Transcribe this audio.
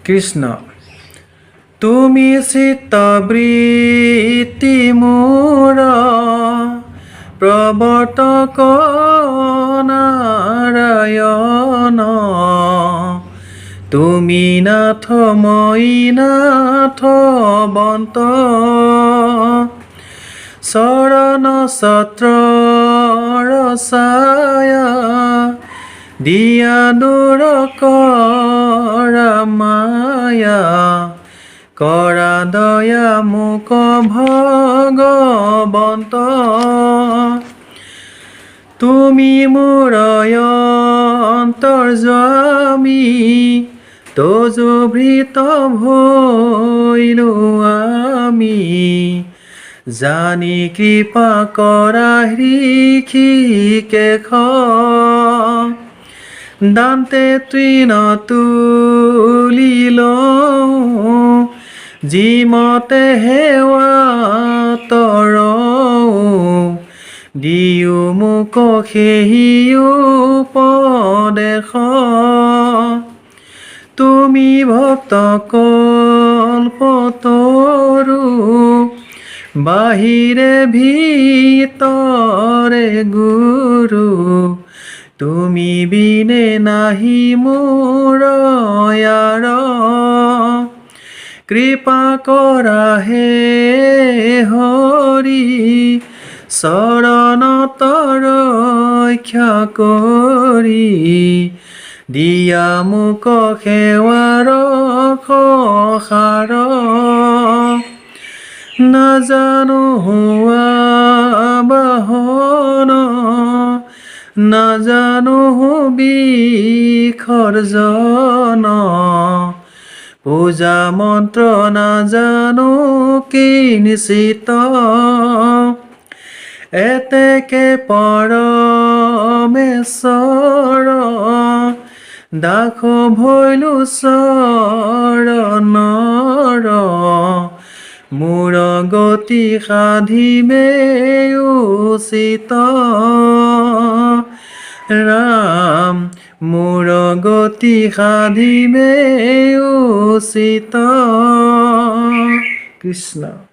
কৃষ্ণ তুমি চিত্তবৃত্তি মোৰ প্ৰৱৰ্তক নাৰায়ণ তুমি নাথ মই নাথ বন্ত চৰণ ছত্ৰ ৰসায়া দিয়া দূৰ কৰা মায়া কৰা দয়া মোক ভগৱন্ত তুমি মোৰ অন্তৰ্যামী তজুভৃত ভৈলো আমি জানি কৃপা কৰা হৃষিকেশ দান্তে তৃণ তুলি লওঁ যিমতে সেৱা তৰওঁ দিও মোক সেই উপদেশ তুমি ভক্ত কল্পতৰু বাহিৰে ভিতৰে গুৰু তুমি বিনে নাহি মোৰ ইয়াৰ কৃপা কৰা হে হৰি চৰণত ৰক্ষা কৰি দিয়া মোক সেৱাৰ সহাৰ নাজানো হোৱা বাহন নাজানো বিসৰ্জন পূজা মন্ত্ৰ নাজানো কিঞ্চিত এতেকে পৰমেশ্বৰ দাস ভৈলো চৰণৰ মোৰ গতি সাধিবে উচিত ৰাম মোৰ গতি সাধিবে উচিত কৃষ্ণ।